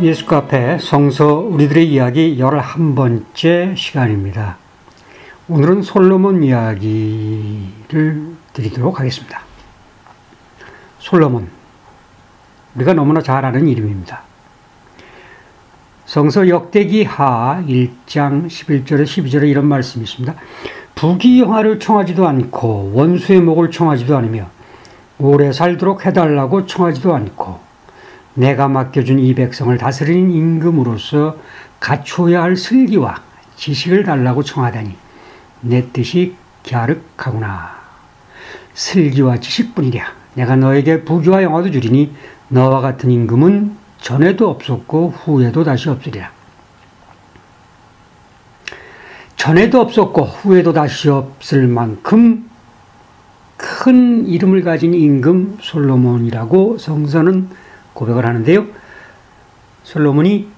예수 카페 성서 우리들의 이야기 11번째 시간입니다. 오늘은 솔로몬 이야기를 드리도록 하겠습니다. 솔로몬, 우리가 너무나 잘 아는 이름입니다. 성서 역대기하 1장 11절에 12절에 이런 말씀이 있습니다. 부귀영화를 청하지도 않고 원수의 목을 청하지도 않으며 오래 살도록 해달라고 청하지도 않고 내가 맡겨준 이 백성을 다스리는 임금으로서 갖추어야 할 슬기와 지식을 달라고 청하다니 내 뜻이 갸륵하구나. 슬기와 지식뿐이랴. 내가 너에게 부귀와 영화도 주리니 너와 같은 임금은 전에도 없었고 후에도 다시 없으리라. 전에도 없었고 후에도 다시 없을 만큼 큰 이름을 가진 임금 솔로몬이라고 성서는 고백을 하는데요. 솔로몬이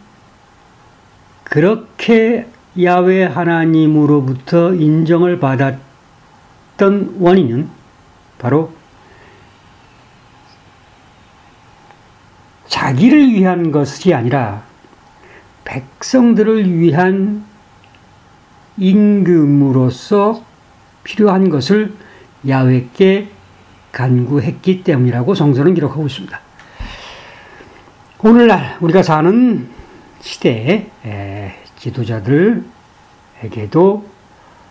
그렇게 야훼 하나님으로부터 인정을 받았던 원인은 바로 자기를 위한 것이 아니라 백성들을 위한 임금으로서 필요한 것을 야훼께 간구했기 때문이라고 성서는 기록하고 있습니다. 오늘날 우리가 사는 시대에 지도자들에게도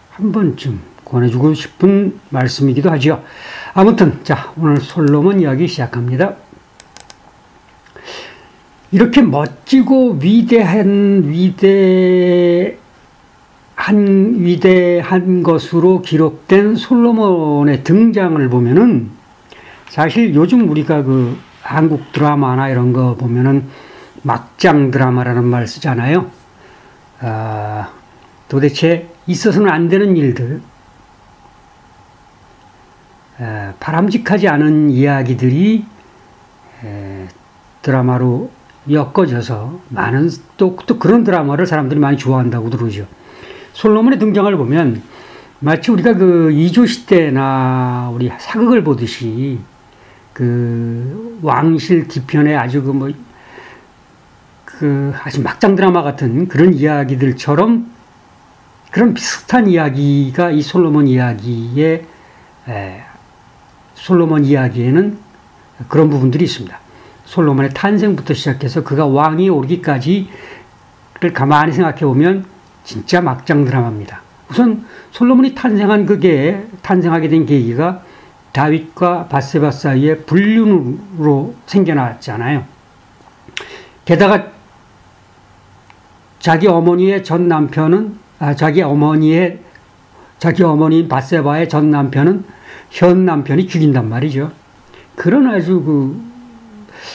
한 번쯤 권해주고 싶은 말씀이기도 하지요. 아무튼 자, 오늘 솔로몬 이야기 시작합니다. 이렇게 멋지고 위대한 것으로 기록된 솔로몬의 등장을 보면은 사실 요즘 우리가 한국 드라마나 이런 거 보면은 막장 드라마라는 말 쓰잖아요. 도대체 있어서는 안 되는 일들, 바람직하지 않은 이야기들이 드라마로 엮어져서 많은 또 그런 드라마를 사람들이 많이 좋아한다고 그러죠. 솔로몬의 등장을 보면 마치 우리가 이조 시대나 우리 사극을 보듯이 왕실 뒤편에 아주 아주 막장 드라마 같은 그런 이야기들처럼 그런 비슷한 이야기가 이 솔로몬 이야기에는 그런 부분들이 있습니다. 솔로몬의 탄생부터 시작해서 그가 왕위에 오르기까지를 가만히 생각해 보면 진짜 막장 드라마입니다. 우선 솔로몬이 탄생하게 된 계기가 다윗과 바세바 사이의 불륜으로 생겨났잖아요. 게다가 자기 어머니인 바세바의 전 남편은 현 남편이 죽인단 말이죠. 그런 아주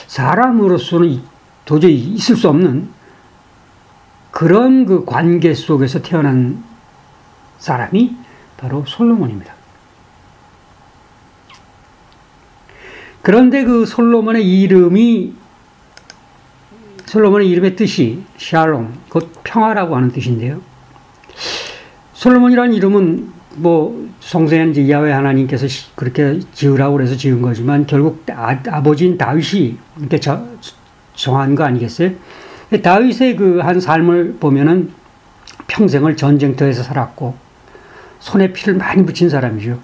사람으로서는 도저히 있을 수 없는 그런 관계 속에서 태어난 사람이 바로 솔로몬입니다. 그런데 솔로몬의 이름의 뜻이 샬롬, 곧 평화라고 하는 뜻인데요. 솔로몬이라는 이름은 성서에는 이제 야훼 하나님께서 그렇게 지으라고 그래서 지은 거지만 결국 아버지인 다윗이 이렇게 정한 거 아니겠어요? 다윗의 한 삶을 보면은 평생을 전쟁터에서 살았고 손에 피를 많이 묻힌 사람이죠.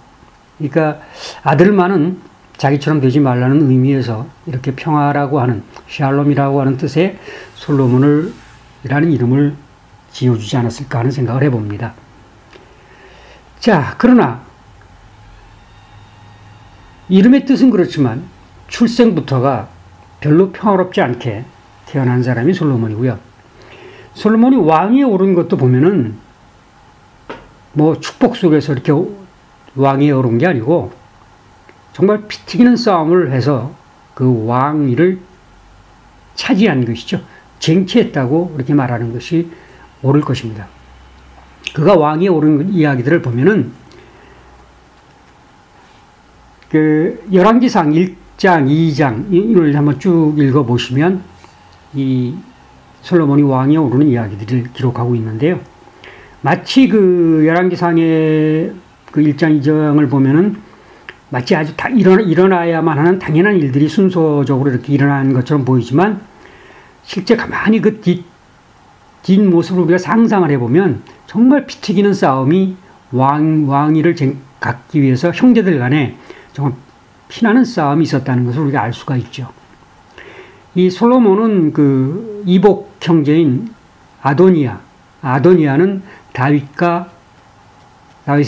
그러니까 아들만은 자기처럼 되지 말라는 의미에서 이렇게 평화라고 하는 샬롬이라고 하는 뜻의 솔로몬이라는 이름을 지어주지 않았을까 하는 생각을 해봅니다. 자, 그러나 이름의 뜻은 그렇지만 출생부터가 별로 평화롭지 않게 태어난 사람이 솔로몬이고요. 솔로몬이 왕위에 오른 것도 보면은 축복 속에서 이렇게 왕위에 오른 게 아니고 정말 피 튀기는 싸움을 해서 그 왕위를 차지한 것이죠. 쟁취했다고 그렇게 말하는 것이 옳을 것입니다. 그가 왕위에 오른 이야기들을 보면은 열왕기상 1장, 2장 이걸 한번 쭉 읽어보시면 이 솔로몬이 왕위에 오르는 이야기들을 기록하고 있는데요. 마치 열왕기상의 1장, 2장을 보면은 마치 아주 일어나야만 하는 당연한 일들이 순서적으로 이렇게 일어나는 것처럼 보이지만 실제 가만히 그 뒷모습을 우리가 상상을 해보면 정말 피 튀기는 싸움이 왕위를 갖기 위해서 형제들 간에 정말 피나는 싸움이 있었다는 것을 우리가 알 수가 있죠. 이 솔로몬은 그 이복 형제인 아도니아는 다윗의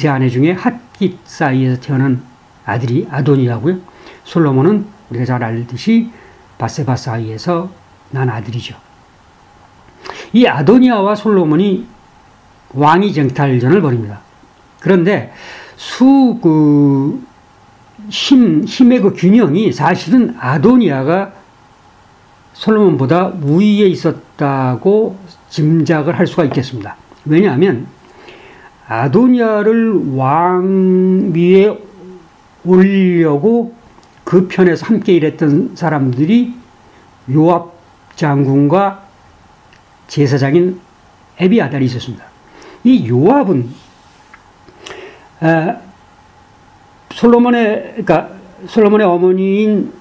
아내 중에 핫깃 사이에서 태어난 아들이 아도니아고요. 솔로몬은 우리가 잘 알듯이 바세바 사이에서 난 아들이죠. 이 아도니아와 솔로몬이 왕위 쟁탈전을 벌입니다. 그런데 힘의 그 균형이 사실은 아도니아가 솔로몬보다 우위에 있었다고 짐작을 할 수가 있겠습니다. 왜냐하면 아도니아를 왕위에 올리려고 그 편에서 함께 일했던 사람들이 요압 장군과 제사장인 에비아달이 있었습니다. 이 요압은 솔로몬의 어머니인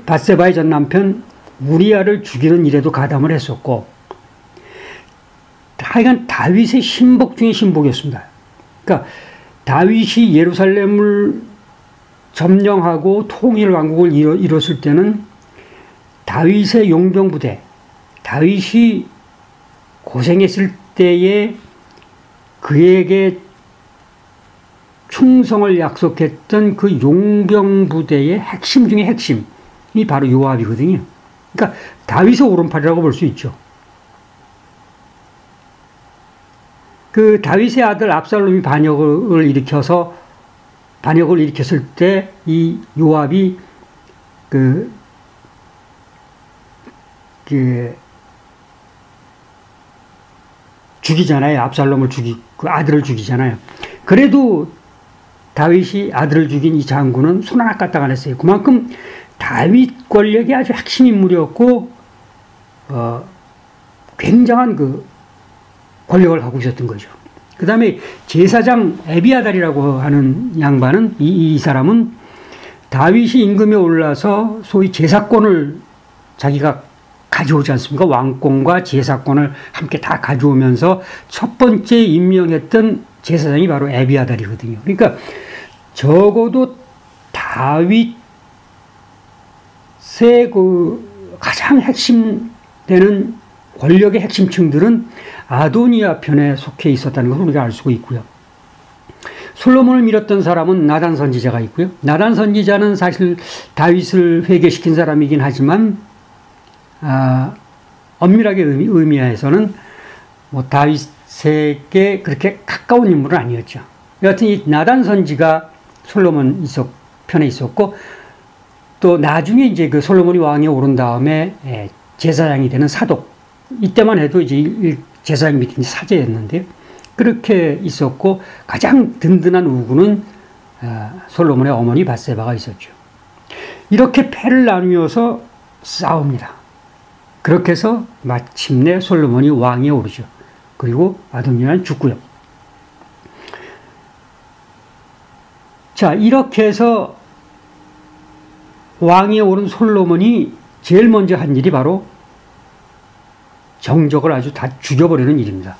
바세바의 전 남편 우리아를 죽이는 일에도 가담을 했었고, 하여간 다윗의 신복 중에 신복이었습니다. 그러니까 다윗이 예루살렘을 점령하고 통일 왕국을 이뤘을 때는 다윗의 용병부대, 다윗이 고생했을 때에 그에게 충성을 약속했던 그 용병부대의 핵심 중에 핵심이 바로 요압이거든요. 그러니까 다윗의 오른팔이라고 볼 수 있죠. 그 다윗의 아들 압살롬이 반역을 일으켰을 때 이 요압이 죽이잖아요. 압살롬을 그 아들을 죽이잖아요. 그래도 다윗이 아들을 죽인 이 장군은 손 하나 까딱 안 했어요. 그만큼 다윗 권력의 아주 핵심 인물이었고, 굉장한 그 권력을 갖고 있었던 거죠. 그 다음에 제사장 에비아달이라고 하는 양반은, 이 사람은 다윗이 임금에 올라서 소위 제사권을 자기가 가져오지 않습니까? 왕권과 제사권을 함께 다 가져오면서 첫 번째 임명했던 제사장이 바로 에비아달이거든요. 그러니까 적어도 다윗의 그 가장 핵심되는 권력의 핵심층들은 아도니아 편에 속해 있었다는 것을 우리가 알 수가 있고요. 솔로몬을 밀었던 사람은 나단 선지자가 있고요. 나단 선지자는 사실 다윗을 회개시킨 사람이긴 하지만 엄밀하게 의미해서는 뭐 다윗에게 그렇게 가까운 인물은 아니었죠. 여하튼 이 나단 선지가 솔로몬 편에 있었고, 또 나중에 이제 그 솔로몬이 왕에 오른 다음에 제사장이 되는 사독, 이때만 해도 이제 제사장 밑에 사제였는데요. 그렇게 있었고, 가장 든든한 우군은 솔로몬의 어머니 바세바가 있었죠. 이렇게 패를 나누어서 싸웁니다. 그렇게 해서 마침내 솔로몬이 왕에 오르죠. 그리고 아도니아는 죽고요. 자, 이렇게 해서 왕에 오른 솔로몬이 제일 먼저 한 일이 바로 정적을 아주 다 죽여버리는 일입니다.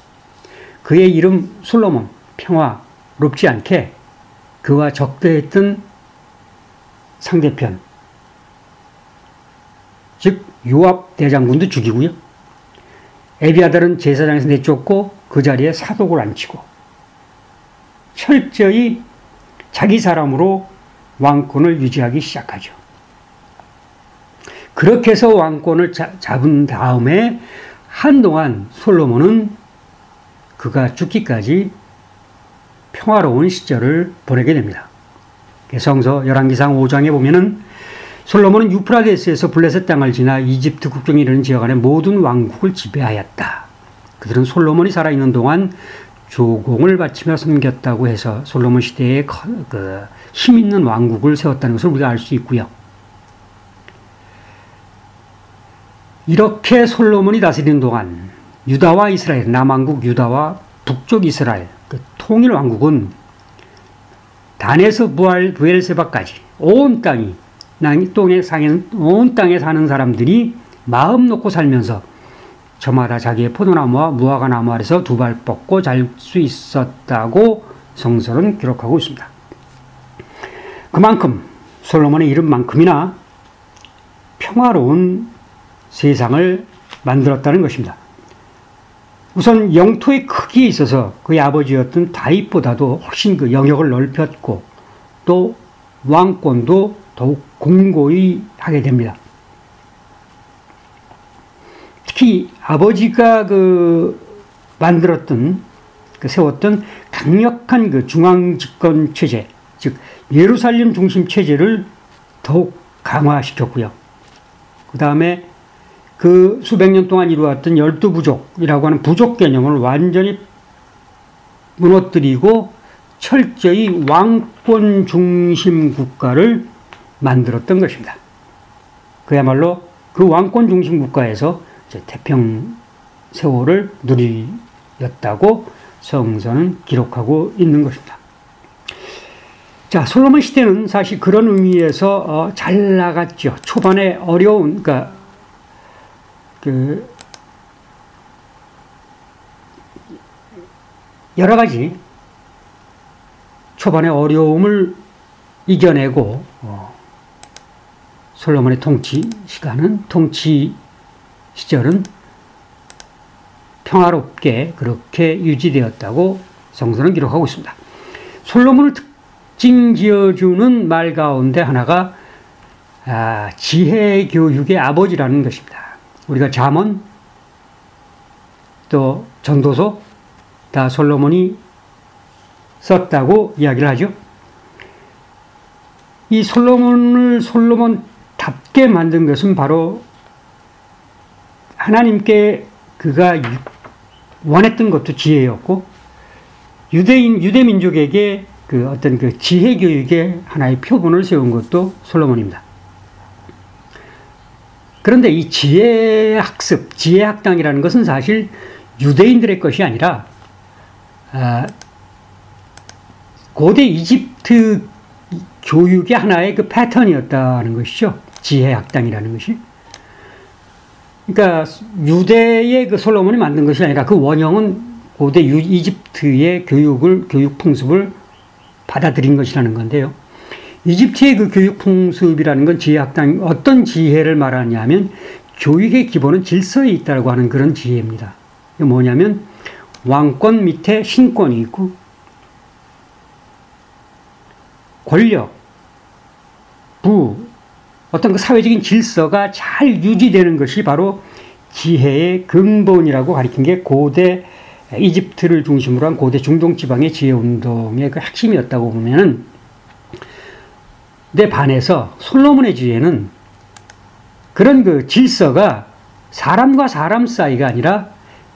그의 이름 솔로몬, 평화롭지 않게 그와 적대했던 상대편, 즉 요압 대장군도 죽이고요. 에비아달은 제사장에서 내쫓고 그 자리에 사독을 앉히고 철저히 자기 사람으로 왕권을 유지하기 시작하죠. 그렇게 해서 왕권을 잡은 다음에 한동안 솔로몬은 그가 죽기까지 평화로운 시절을 보내게 됩니다. 성서 열왕기상 5장에 보면은 솔로몬은 유프라데스에서 블레셋 땅을 지나 이집트 국경에 이르는 지역 안에 모든 왕국을 지배하였다. 그들은 솔로몬이 살아있는 동안 조공을 바치며 섬겼다고 해서 솔로몬 시대에 힘 있는 왕국을 세웠다는 것을 우리가 알 수 있고요. 이렇게 솔로몬이 다스리는 동안 유다와 이스라엘, 남왕국 유다와 북쪽 이스라엘, 그 통일 왕국은 단에서 부엘세바까지 온 땅에 사는 사람들이 마음 놓고 살면서 저마다 자기의 포도나무와 무화과나무 아래서 두 발 뻗고 잘 수 있었다고 성서는 기록하고 있습니다. 그만큼 솔로몬의 이름만큼이나 평화로운 세상을 만들었다는 것입니다. 우선 영토의 크기에 있어서 그의 아버지였던 다윗보다도 훨씬 그 영역을 넓혔고 또 왕권도 더욱 공고히 하게 됩니다. 특히 아버지가 만들었던 세웠던 강력한 중앙 집권 체제, 즉 예루살렘 중심 체제를 더욱 강화시켰고요. 그 다음에 그 수백 년 동안 이루어왔던 12부족이라고 하는 부족 개념을 완전히 무너뜨리고 철저히 왕권 중심 국가를 만들었던 것입니다. 그야말로 그 왕권 중심 국가에서 태평 세월을 누리였다고 성서는 기록하고 있는 것입니다. 자, 솔로몬 시대는 사실 그런 의미에서 잘 나갔죠. 초반에 어려운, 여러 가지 초반의 어려움을 이겨내고 솔로몬의 통치 시절은 평화롭게 그렇게 유지되었다고 성서는 기록하고 있습니다. 솔로몬을 특징 지어주는 말 가운데 하나가 지혜 교육의 아버지라는 것입니다. 우리가 잠언 또 전도서 다 솔로몬이 썼다고 이야기를 하죠. 이 솔로몬을 솔로몬답게 만든 것은 바로 하나님께 그가 원했던 것도 지혜였고 유대 민족에게 어떤 지혜 교육의 하나의 표본을 세운 것도 솔로몬입니다. 그런데 이 지혜 학습, 지혜 학당이라는 것은 사실 유대인들의 것이 아니라 고대 이집트 교육의 하나의 패턴이었다는 것이죠. 지혜 학당이라는 것이. 그러니까 유대의 솔로몬이 만든 것이 아니라 그 원형은 고대 이집트의 교육 풍습을 받아들인 것이라는 건데요. 이집트의 교육 풍습이라는 건 지혜 학당, 어떤 지혜를 말하냐면 교육의 기본은 질서에 있다고 하는 그런 지혜입니다. 이게 뭐냐면 왕권 밑에 신권이 있고 권력, 어떤 사회적인 질서가 잘 유지되는 것이 바로 지혜의 근본이라고 가리킨 게 고대 이집트를 중심으로 한 고대 중동 지방의 지혜 운동의 핵심이었다고 보면은, 내 반해서 솔로몬의 지혜는 그런 질서가 사람과 사람 사이가 아니라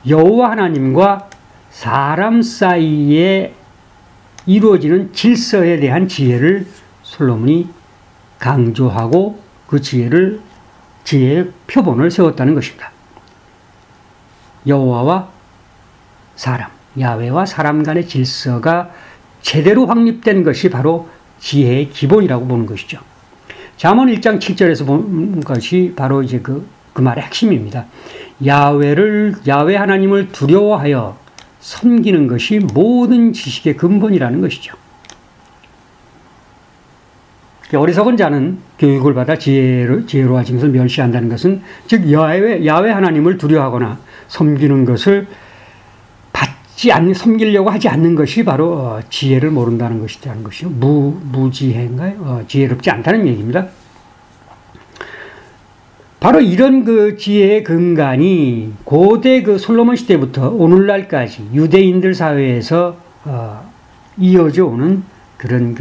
여호와 하나님과 사람 사이에 이루어지는 질서에 대한 지혜를 솔로몬이 강조하고 그 지혜의 표본을 세웠다는 것입니다. 여호와와 사람, 야훼와 사람 간의 질서가 제대로 확립된 것이 바로 지혜의 기본이라고 보는 것이죠. 잠언 1장 7절에서 본 것이 바로 이제 그 말의 핵심입니다. 야훼 하나님을 두려워하여 섬기는 것이 모든 지식의 근본이라는 것이죠. 어리석은 자는 교육을 받아 지혜로워진 것을 멸시한다는 것은, 즉 야훼 하나님을 두려워하거나 섬기는 것을 섬기려고 하지 않는 것이 바로 지혜를 모른다는 것이라는 것이죠. 무지혜인가요? 지혜롭지 않다는 얘기입니다. 바로 이런 지혜의 근간이 고대 솔로몬 시대부터 오늘날까지 유대인들 사회에서 이어져 오는 그런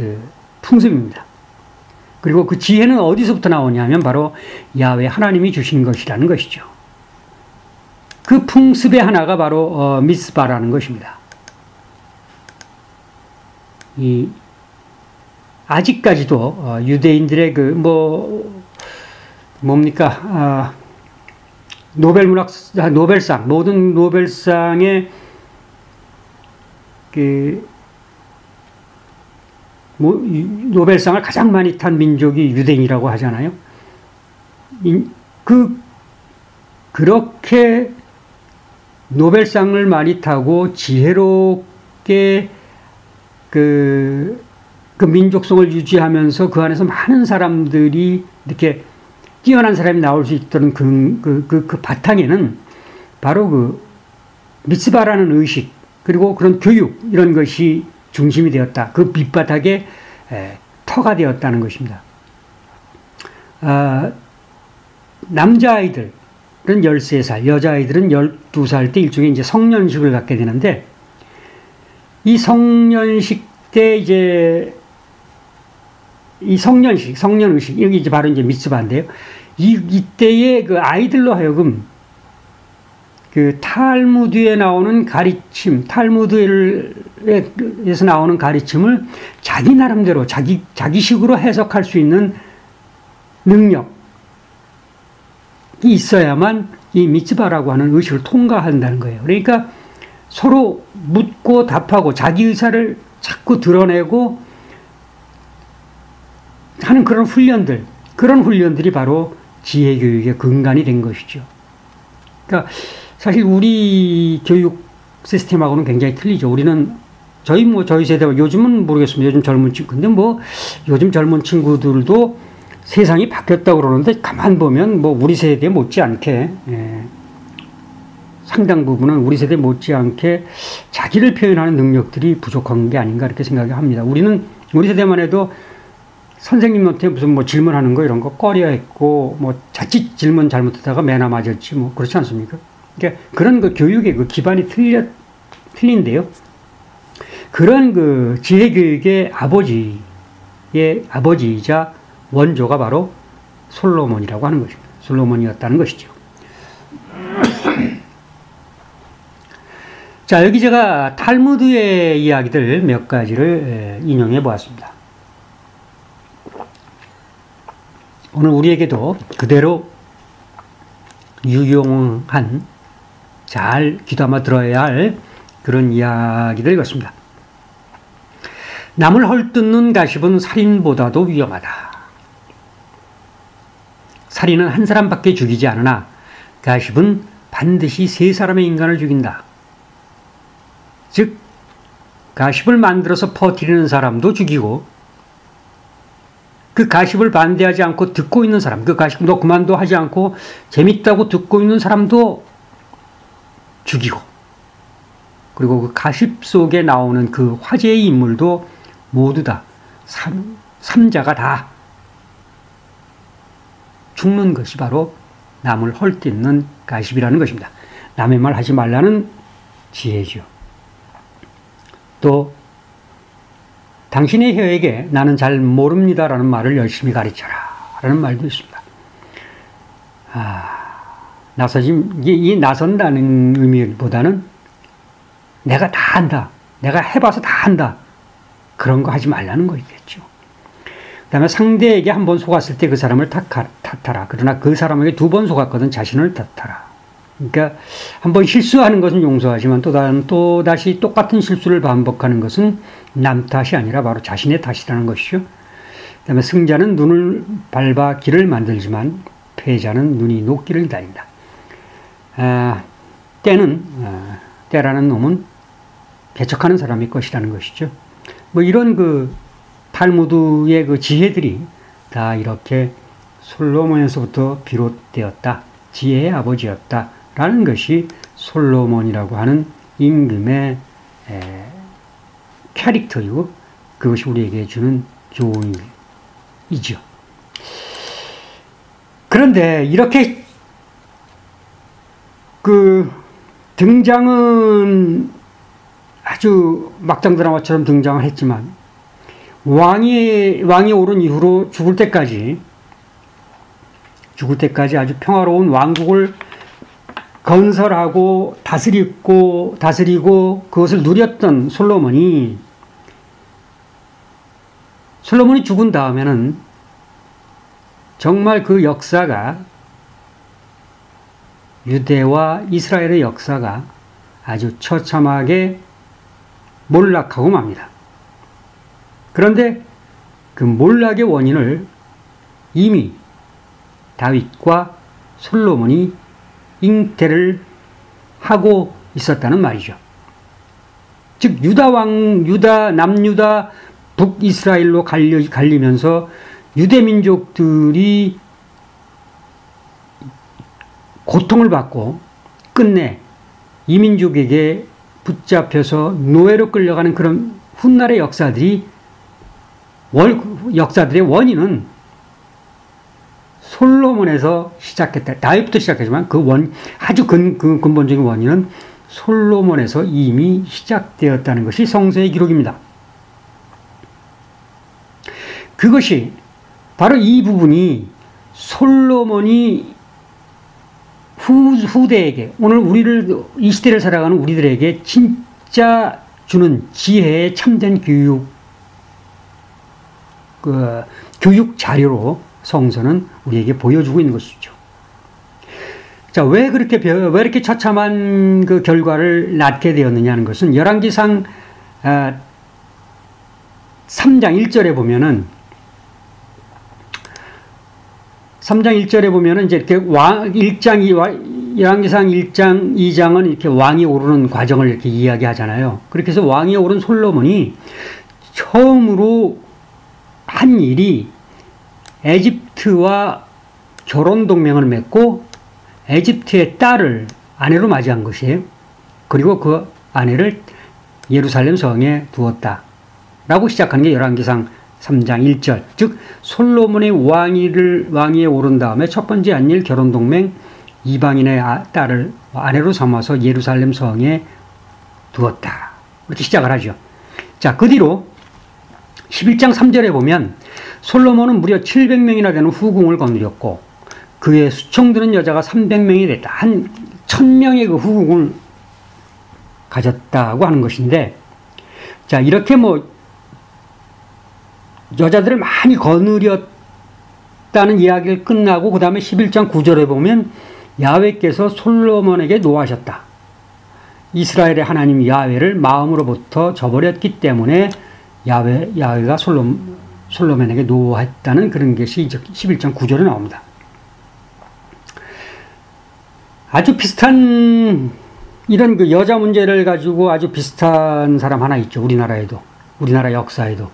풍습입니다. 그리고 그 지혜는 어디서부터 나오냐면 바로 야훼 하나님이 주신 것이라는 것이죠. 그 풍습의 하나가 바로 미스바라는 것입니다. 아직까지도 유대인들의 노벨상, 모든 노벨상의 노벨상을 가장 많이 탄 민족이 유대인이라고 하잖아요. 그렇게 노벨상을 많이 타고 지혜롭게 그 민족성을 유지하면서 그 안에서 많은 사람들이 이렇게 뛰어난 사람이 나올 수 있던 그 바탕에는 바로 그 미tz바라는 의식, 그리고 그런 교육, 이런 것이 중심이 되었다. 그 밑바닥에 터가 되었다는 것입니다. 남자아이들은 13살, 여자아이들은 12살 때 일종의 이제 성년식을 갖게 되는데, 이 성년식 때 이제, 이 성년의식, 여기 이제 바로 이제 미tz바인데요. 이때에 그 아이들로 하여금 그 탈무드에 나오는 가르침, 탈무드에서 나오는 가르침을 자기 나름대로, 자기식으로 해석할 수 있는 능력이 있어야만 이 미tz바라고 하는 의식을 통과한다는 거예요. 그러니까 서로 묻고 답하고 자기 의사를 자꾸 드러내고 하는 그런 훈련들이 바로 지혜교육의 근간이 된 것이죠. 그러니까 사실 우리 교육 시스템하고는 굉장히 틀리죠. 우리는 저희 세대, 요즘은 모르겠습니다. 요즘 젊은 친구. 근데 요즘 젊은 친구들도 세상이 바뀌었다고 그러는데 가만 보면 우리 세대 못지않게, 상당 부분은 우리 세대 못지않게 자기를 표현하는 능력들이 부족한 게 아닌가 이렇게 생각합니다. 우리 세대만 해도 선생님한테 무슨 질문하는 거 이런 거 꺼려 했고, 자칫 질문 잘못하다가 매나 맞았지, 그렇지 않습니까? 그러니까 그런 그 교육의 그 기반이 틀린데요. 그런 그 지혜교육의 아버지이자 원조가 바로 솔로몬이라고 하는 것입니다. 솔로몬이었다는 것이죠. 자, 여기 제가 탈무드의 이야기들 몇 가지를 인용해 보았습니다. 오늘 우리에게도 그대로 유용한, 잘 귀담아 들어야 할 그런 이야기들 같습니다. 남을 헐뜯는 가십은 살인보다도 위험하다. 살인은 한 사람밖에 죽이지 않으나 가십은 반드시 세 사람의 인간을 죽인다. 즉 가십을 만들어서 퍼뜨리는 사람도 죽이고, 그 가십을 반대하지 않고 듣고 있는 사람, 그 가십 너 그만둬 하지 않고 재밌다고 듣고 있는 사람도 죽이고, 그리고 그 가십 속에 나오는 그 화제의 인물도 모두 다 삼자가 다 죽는 것이 바로 남을 헐뜯는 가십이라는 것입니다. 남의 말 하지 말라는 지혜죠. 또 당신의 혀에게 나는 잘 모릅니다라는 말을 열심히 가르쳐라 라는 말도 있습니다. 이 나선다는 의미보다는 내가 다 한다, 내가 해봐서 다 한다, 그런 거 하지 말라는 거겠죠. 그 다음에 상대에게 한 번 속았을 때 그 사람을 탓하라. 그러나 그 사람에게 2번 속았거든 자신을 탓하라. 그러니까 한 번 실수하는 것은 용서하지만 또 다시 똑같은 실수를 반복하는 것은 남 탓이 아니라 바로 자신의 탓이라는 것이죠. 그 다음에 승자는 눈을 밟아 길을 만들지만 패자는 눈이 녹기를 기다린다. 때라는 놈은 개척하는 사람의 것이라는 것이죠. 이런 그 탈무드의 그 지혜들이 다 이렇게 솔로몬에서부터 비롯되었다. 지혜의 아버지였다. 라는 것이 솔로몬이라고 하는 임금의 캐릭터이고, 그것이 우리에게 주는 교훈이죠. 그런데 이렇게 그 등장은 아주 막장 드라마처럼 등장을 했지만, 왕이 오른 이후로 죽을 때까지 아주 평화로운 왕국을 건설하고 다스리고 그것을 누렸던 솔로몬이 죽은 다음에는 정말 그 역사가, 유대와 이스라엘의 역사가 아주 처참하게 몰락하고 맙니다. 그런데 그 몰락의 원인을 이미 다윗과 솔로몬이 잉태를 하고 있었다는 말이죠. 즉 남유다 북이스라엘로 갈리면서 유대민족들이 고통을 받고 끝내 이민족에게 붙잡혀서 노예로 끌려가는 그런 훗날의 역사들의 원인은 솔로몬에서 시작했다. 다윗부터 시작했지만 아주 근본적인 원인은 솔로몬에서 이미 시작되었다는 것이 성서의 기록입니다. 그것이 바로 이 부분이 솔로몬이 후대에게, 오늘 이 시대를 살아가는 우리들에게 진짜 주는 지혜의 참된 교육 자료로 성서는 우리에게 보여주고 있는 것이죠. 자, 왜 이렇게 처참한 그 결과를 낳게 되었느냐는 것은 열왕기상 3장 1절에 보면은 이제 이렇게 열왕기상 1장, 2장은 이렇게 왕이 오르는 과정을 이렇게 이야기하잖아요. 그렇게 해서 왕이 오른 솔로몬이 처음으로 한 일이 에집트와 결혼 동맹을 맺고 에집트의 딸을 아내로 맞이한 것이에요. 그리고 그 아내를 예루살렘 성에 두었다. 라고 시작하는 게 열왕기상 3장 1절. 즉 솔로몬의 왕위에 오른 다음에 첫 번째 한 일 결혼 동맹, 이방인의 딸을 아내로 삼아서 예루살렘 성에 두었다. 이렇게 시작을 하죠. 자, 그 뒤로 11장 3절에 보면 솔로몬은 무려 700명이나 되는 후궁을 거느렸고 그의 수청드는 여자가 300명이 됐다. 한 1000명의 그 후궁을 가졌다고 하는 것인데, 자, 이렇게 여자들을 많이 거느렸다는 이야기를 끝나고 그 다음에 11장 9절에 보면 야훼께서 솔로몬에게 노하셨다. 이스라엘의 하나님 야훼를 마음으로부터 저버렸기 때문에 야훼가 솔로몬에게 노했다는 그런 것이 11장 9절에 나옵니다. 아주 비슷한 이런 그 여자 문제를 가지고 아주 비슷한 사람 하나 있죠. 우리나라 역사에도.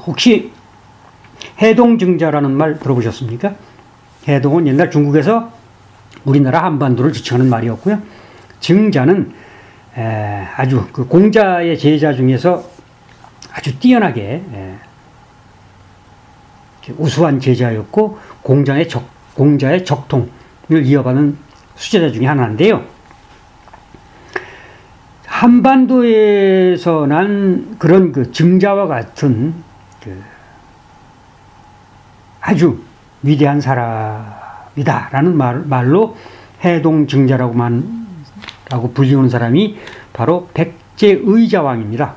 혹시 해동증자라는 말 들어보셨습니까? 해동은 옛날 중국에서 우리나라 한반도를 지칭하는 말이었고요. 증자는 아주 그 공자의 제자 중에서 아주 뛰어나게 우수한 제자였고 공자의 적통을 이어받은 수제자 중에 하나인데요. 한반도에서 난 그런 그 증자와 같은 아주 위대한 사람이다라는 말로 해동증자라고 불리우는 사람이 바로 백제의자왕입니다.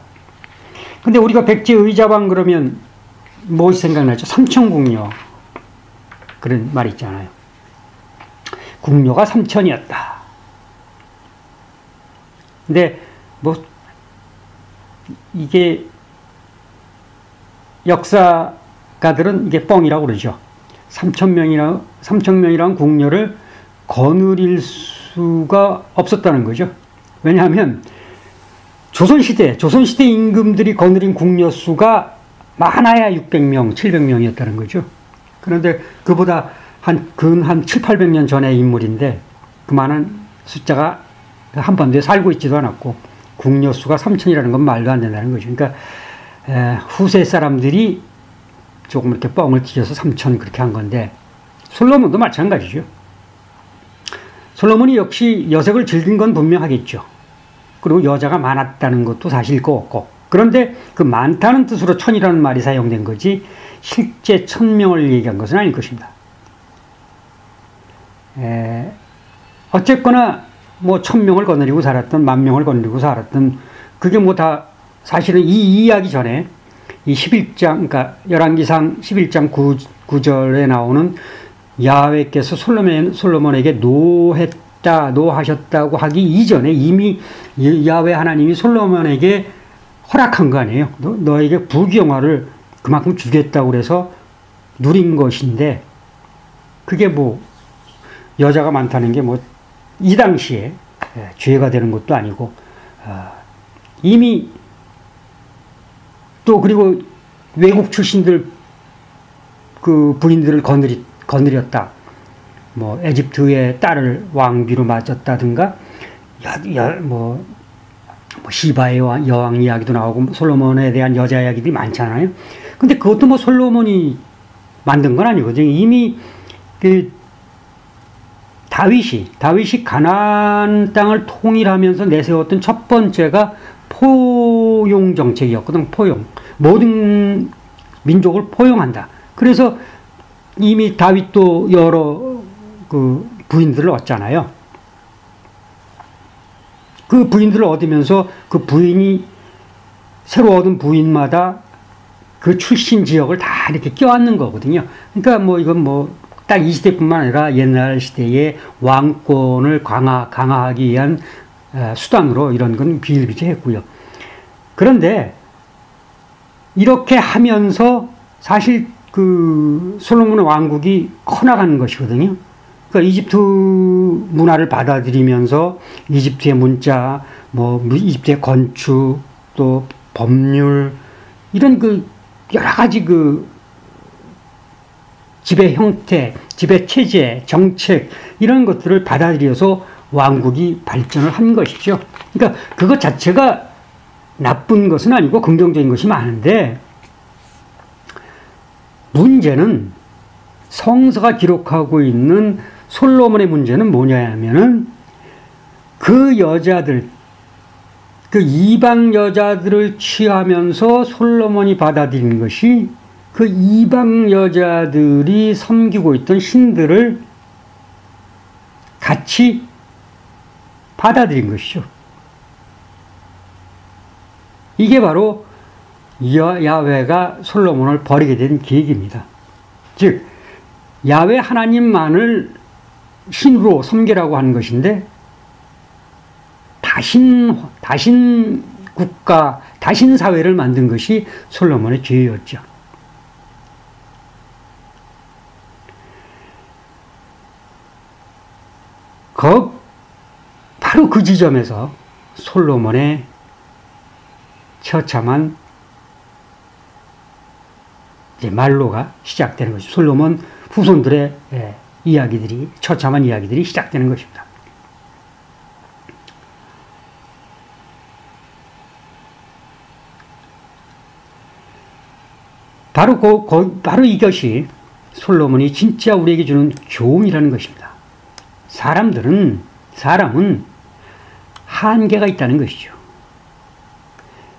근데 우리가 백제의자왕 그러면 무엇이 생각나죠? 삼천궁녀. 그런 말 있잖아요. 궁녀가 3000이었다. 근데 이게 역사가들은 이게 뻥이라고 그러죠. 3000명이라는 궁녀를 거느릴 수가 없었다는 거죠. 왜냐하면 조선시대 임금들이 거느린 궁녀 수가 많아야 600명, 700명이었다는 거죠. 그런데 그보다 한 7, 800년 전의 인물인데 그 많은 숫자가 한반도에 살고 있지도 않았고 궁녀 수가 3000이라는 건 말도 안 된다는 거죠. 그러니까 후세 사람들이 조금 이렇게 뻥을 튀겨서 3000 그렇게 한 건데 솔로몬도 마찬가지죠. 솔로몬이 역시 여색을 즐긴 건 분명하겠죠. 그리고 여자가 많았다는 것도 사실일 것 같고, 그런데 그 많다는 뜻으로 1000이라는 말이 사용된 거지 실제 1000명을 얘기한 것은 아닐 것입니다. 어쨌거나 1000명을 거느리고 살았던 10,000명을 거느리고 살았던 그게 다 사실은 이 이야기 전에 이 11장, 그러니까 열왕기상 11장 9절에 나오는 야훼께서 솔로몬에게 노하셨다고 하기 이전에 이미 야훼 하나님이 솔로몬에게 허락한 거 아니에요. 너에게 부귀영화를 그만큼 주겠다고 그래서 누린 것인데, 그게 뭐 여자가 많다는 게 뭐 이 당시에 죄가 되는 것도 아니고, 이미 또 그리고 외국 출신들 그 부인들을 거느렸다. 뭐 에집트의 딸을 왕비로 맞았다든가, 뭐 시바의 여왕 이야기도 나오고 솔로몬에 대한 여자 이야기들이 많잖아요. 근데 그것도 뭐 솔로몬이 만든 건 아니거든요. 이미 그 다윗이 가나안 땅을 통일하면서 내세웠던 첫 번째가 포용 정책이었거든. 포용. 모든 민족을 포용한다. 그래서 이미 다윗도 여러 그 부인들을 얻잖아요. 그 부인들을 얻으면서 그 부인이 새로 얻은 부인마다 그 출신 지역을 다 이렇게 껴안는 거거든요. 그러니까 뭐 이건 뭐 딱 이 시대뿐만 아니라 옛날 시대의 왕권을 강화하기 위한 수단으로 이런 건 비일비재했고요. 그런데 이렇게 하면서 사실 그 솔로몬의 왕국이 커나가는 것이거든요. 그러니까 이집트 문화를 받아들이면서 이집트의 문자, 뭐 이집트의 건축, 또 법률, 이런 그 여러 가지 그 지배 형태, 지배 체제, 정책, 이런 것들을 받아들여서 왕국이 발전을 한 것이죠. 그러니까 그것 자체가 나쁜 것은 아니고 긍정적인 것이 많은데, 문제는 성서가 기록하고 있는 솔로몬의 문제는 뭐냐면은 그 여자들, 그 이방 여자들을 취하면서 솔로몬이 받아들인 것이 그 이방 여자들이 섬기고 있던 신들을 같이 받아들인 것이죠. 이게 바로 야훼가 솔로몬을 버리게 된 계기입니다. 즉 야훼 하나님만을 신으로 섬기라고 하는 것인데, 다신 국가, 다신 사회를 만든 것이 솔로몬의 죄였죠. 바로 그 지점에서 솔로몬의 처참한 말로가 시작되는 것이죠. 솔로몬 후손들의 이야기들이, 처참한 이야기들이 시작되는 것입니다. 바로 이것이 솔로몬이 진짜 우리에게 주는 교훈이라는 것입니다. 사람은 한계가 있다는 것이죠.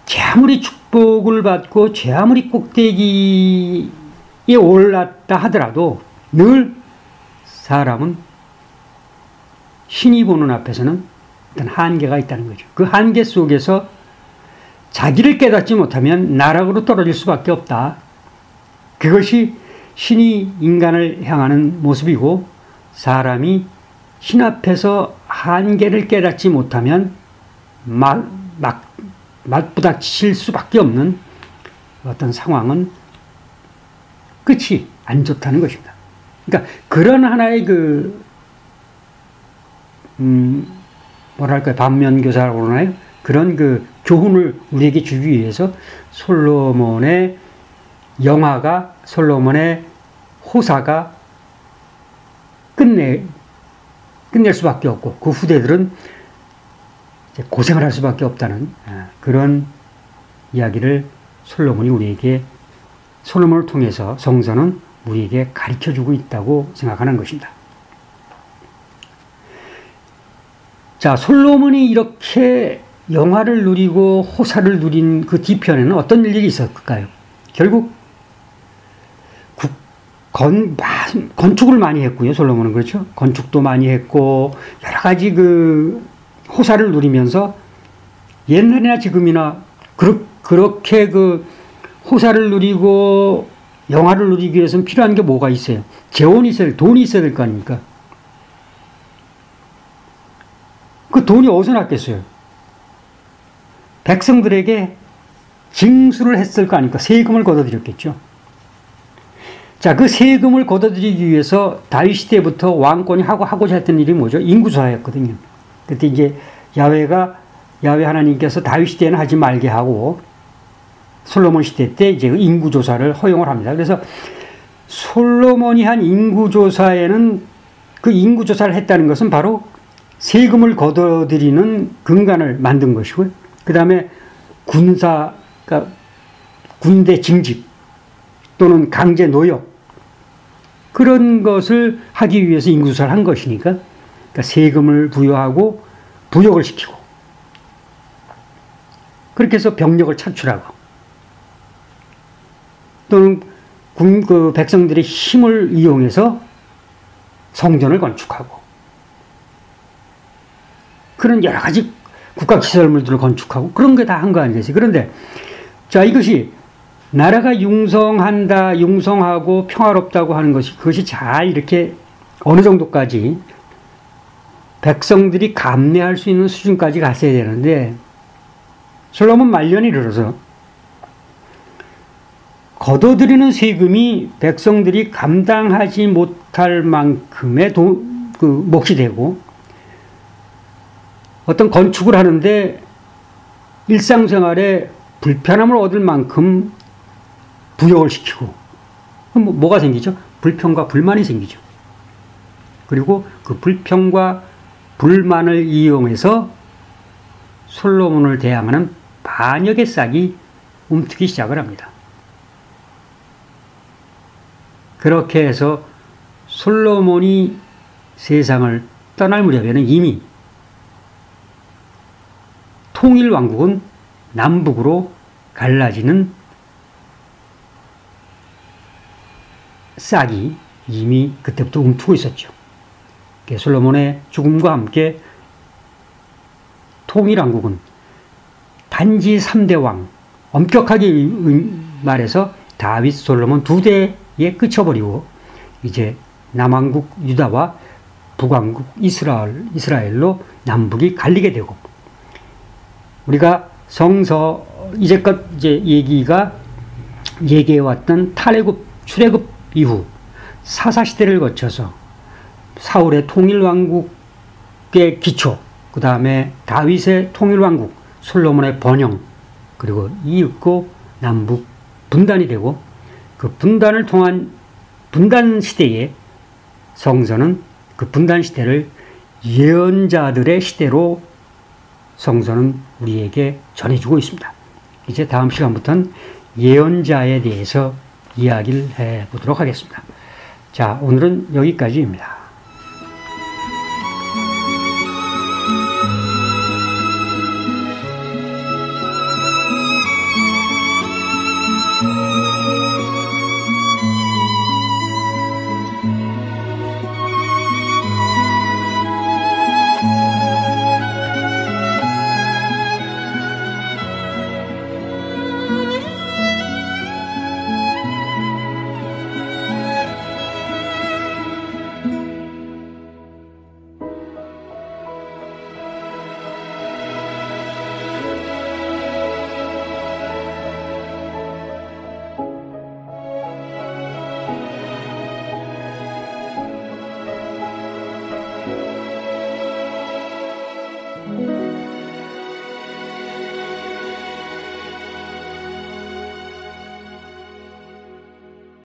제 아무리 축복을 받고 제 아무리 꼭대기에 올랐다 하더라도 늘 사람은 신이 보는 앞에서는 어떤 한계가 있다는 거죠. 그 한계 속에서 자기를 깨닫지 못하면 나락으로 떨어질 수밖에 없다. 그것이 신이 인간을 향하는 모습이고, 사람이 신 앞에서 한계를 깨닫지 못하면 맞부닥칠 수밖에 없는 어떤 상황은 끝이 안 좋다는 것입니다. 그러니까 그런 하나의 뭐랄까요, 반면교사라고 그러나요? 그런 그 교훈을 우리에게 주기 위해서 솔로몬의 영화가, 솔로몬의 호사가 끝낼 수밖에 없고, 그 후대들은 이제 고생을 할 수밖에 없다는 그런 이야기를 솔로몬을 통해서 성서는 우리에게 가르쳐주고 있다고 생각하는 것입니다. 자, 솔로몬이 이렇게 영화를 누리고 호사를 누린 그 뒤편에는 어떤 일이 있었을까요? 결국 건축을 많이 했고요. 솔로몬은 그렇죠. 건축도 많이 했고 여러 가지 그 호사를 누리면서 옛날이나 지금이나 그렇게 그 호사를 누리고 영화를 누리기 위해서는 필요한 게 뭐가 있어요? 재원이 있어야, 돈이 있어야 될 거 아닙니까? 그 돈이 어디서 났겠어요? 백성들에게 징수를 했을 거 아닙니까? 세금을 걷어들였겠죠. 자, 그 세금을 걷어들이기 위해서 다윗 시대부터 왕권이 하고자 했던 일이 뭐죠? 인구조사였거든요. 그때 이제 야훼 하나님께서 다윗 시대에는 하지 말게 하고 솔로몬 시대 때 이제 인구조사를 허용을 합니다. 그래서 솔로몬이 한 인구조사에는 그 인구조사를 했다는 것은 바로 세금을 걷어들이는 근간을 만든 것이고요. 그 다음에 그러니까 군대 징집 또는 강제 노역 그런 것을 하기 위해서 인구조사를 한 것이니까 그러니까 세금을 부여하고 부역을 시키고 그렇게 해서 병력을 창출하고 또는 그 백성들의 힘을 이용해서 성전을 건축하고 그런 여러 가지 국가시설물들을 건축하고 그런 게 다 한 거 아니겠어요? 그런데 자, 이것이 나라가 융성하고 평화롭다고 하는 것이 그것이 잘 이렇게 어느 정도까지 백성들이 감내할 수 있는 수준까지 갔어야 되는데 솔로몬 말년이 이르러서 걷어들이는 백성들이 감당하지 못할 만큼의 몫이 되고 어떤 건축을 하는데 일상생활에 불편함을 얻을 만큼 부역을 시키고 뭐가 생기죠? 불평과 불만이 생기죠. 그리고 그 불평과 불만을 이용해서 솔로몬을 대항하는 반역의 싹이 움트기 시작을 합니다. 그렇게 해서 솔로몬이 세상을 떠날 무렵에는 이미 통일왕국은 남북으로 갈라지는 싹이 이미 그때부터 움트고 있었죠. 솔로몬의 죽음과 함께 통일왕국은 단지 3대 왕, 엄격하게 말해서 다윗, 솔로몬 두 대에 그쳐버리고 이제 남왕국 유다와 북왕국 이스라엘로 남북이 갈리게 되고 우리가 이제껏 얘기해왔던 출애굽 이후 사사시대를 거쳐서 사울의 통일왕국의 기초, 그 다음에 다윗의 통일왕국, 솔로몬의 번영, 그리고 이윽고 남북 분단이 되고 그 분단을 통한 분단 시대에 성서는 그 분단 시대를 예언자들의 시대로 성서는 우리에게 전해주고 있습니다. 이제 다음 시간부터는 예언자에 대해서 이야기를 해보도록 하겠습니다. 자, 오늘은 여기까지입니다.